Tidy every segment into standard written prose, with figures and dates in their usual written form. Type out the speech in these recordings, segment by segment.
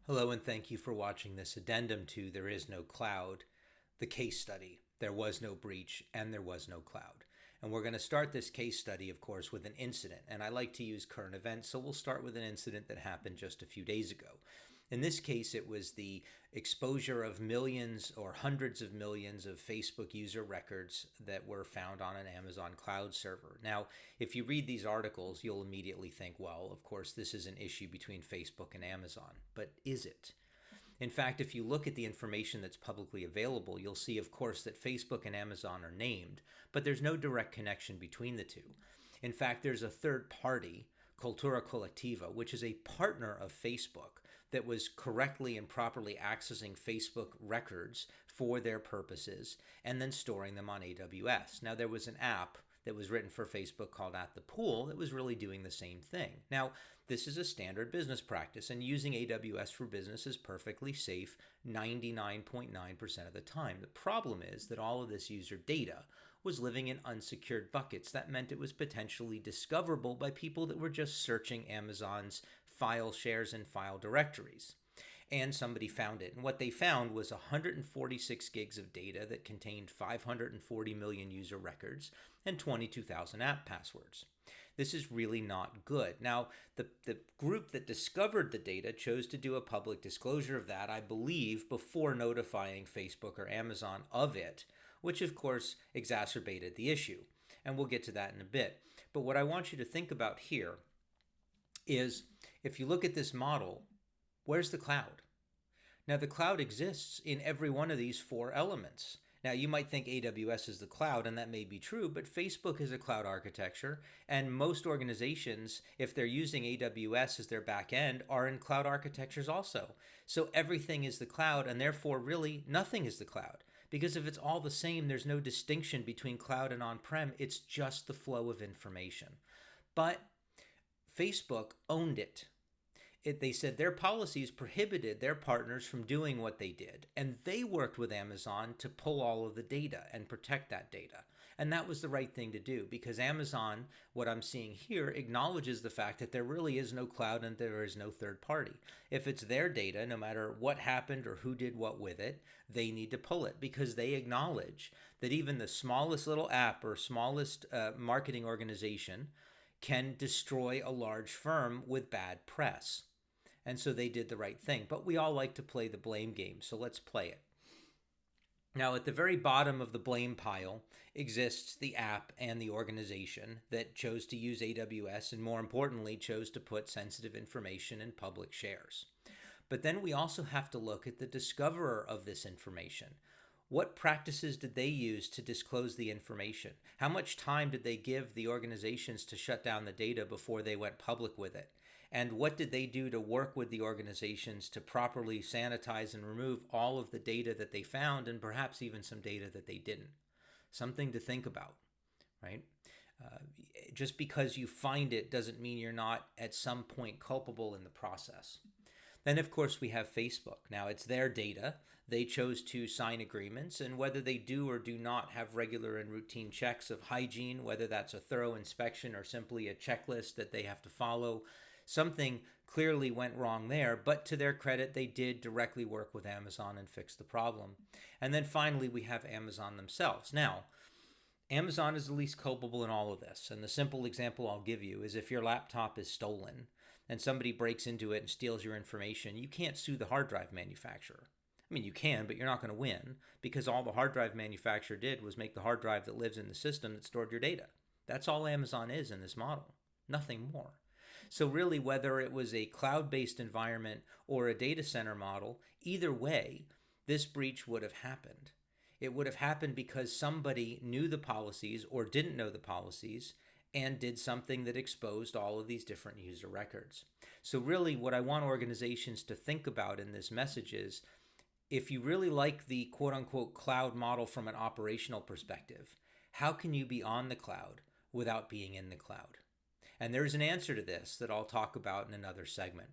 Hello, and thank you for watching this addendum to There Is No Cloud, the case study. There was no breach and there was no cloud. And we're going to start this case study, of course, with an incident. And I like to use current events, so we'll start with an incident that happened just a few days ago. In this case, it was the exposure of millions or hundreds of millions of Facebook user records that were found on an Amazon cloud server. Now, if you read these articles, you'll immediately think, well, of course, this is an issue between Facebook and Amazon. But is it? In fact, if you look at the information that's publicly available, you'll see, of course, that Facebook and Amazon are named, but there's no direct connection between the two. In fact, there's a third party, Cultura Colectiva, which is a partner of Facebook that was correctly and properly accessing Facebook records for their purposes and then storing them on AWS. Now, there was an app that was written for Facebook called At the Pool that was really doing the same thing. Now, this is a standard business practice, and using AWS for business is perfectly safe 99.9% of the time. The problem is that all of this user data was living in unsecured buckets. That meant it was potentially discoverable by people that were just searching Amazon's file shares and file directories. And somebody found it. And what they found was 146 gigs of data that contained 540 million user records and 22,000 app passwords. This is really not good. Now, the group that discovered the data chose to do a public disclosure of that, I believe, before notifying Facebook or Amazon of it, which of course exacerbated the issue. And we'll get to that in a bit. But what I want you to think about here is if you look at this model, where's the cloud? Now, the cloud exists in every one of these four elements. Now, you might think AWS is the cloud, and that may be true, but Facebook is a cloud architecture, and most organizations, if they're using AWS as their back end, are in cloud architectures also. So everything is the cloud, and therefore, really, nothing is the cloud. Because if it's all the same, there's no distinction between cloud and on-prem. It's just the flow of information. But Facebook owned it. They said their policies prohibited their partners from doing what they did. And they worked with Amazon to pull all of the data and protect that data. And that was the right thing to do because Amazon, what I'm seeing here, acknowledges the fact that there really is no cloud and there is no third party. If it's their data, no matter what happened or who did what with it, they need to pull it because they acknowledge that even the smallest little app or smallest marketing organization can destroy a large firm with bad press. And so they did the right thing. But we all like to play the blame game, so let's play it. Now, at the very bottom of the blame pile exists the app and the organization that chose to use AWS and, more importantly, chose to put sensitive information in public shares. But then we also have to look at the discoverer of this information. What practices did they use to disclose the information? How much time did they give the organizations to shut down the data before they went public with it? And what did they do to work with the organizations to properly sanitize and remove all of the data that they found and perhaps even some data that they didn't? Something to think about, right? Just because you find it doesn't mean you're not at some point culpable in the process. Then, of course, we have Facebook. Now, it's their data. They chose to sign agreements, and whether they do or do not have regular and routine checks of hygiene, whether that's a thorough inspection or simply a checklist that they have to follow, something clearly went wrong there. But to their credit, they did directly work with Amazon and fix the problem. And then finally, we have Amazon themselves. Now, Amazon is the least culpable in all of this. And the simple example I'll give you is if your laptop is stolen and somebody breaks into it and steals your information, you can't sue the hard drive manufacturer. I mean, you can, but you're not going to win because all the hard drive manufacturer did was make the hard drive that lives in the system that stored your data. That's all Amazon is in this model, nothing more. So really, whether it was a cloud-based environment or a data center model, either way, this breach would have happened. It would have happened because somebody knew the policies or didn't know the policies and did something that exposed all of these different user records. So really what I want organizations to think about in this message is if you really like the quote unquote cloud model from an operational perspective, how can you be on the cloud without being in the cloud? And there's an answer to this that I'll talk about in another segment.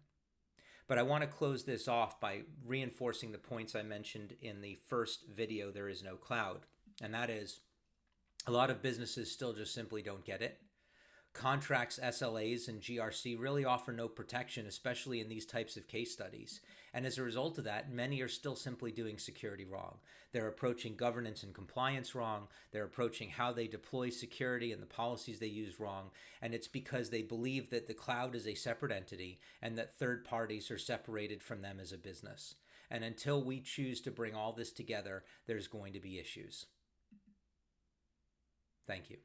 But I want to close this off by reinforcing the points I mentioned in the first video, There Is No Cloud. And that is, a lot of businesses still just simply don't get it. Contracts, SLAs, and GRC really offer no protection, especially in these types of case studies. And as a result of that, many are still simply doing security wrong. They're approaching governance and compliance wrong. They're approaching how they deploy security and the policies they use wrong. And it's because they believe that the cloud is a separate entity and that third parties are separated from them as a business. And until we choose to bring all this together, there's going to be issues. Thank you.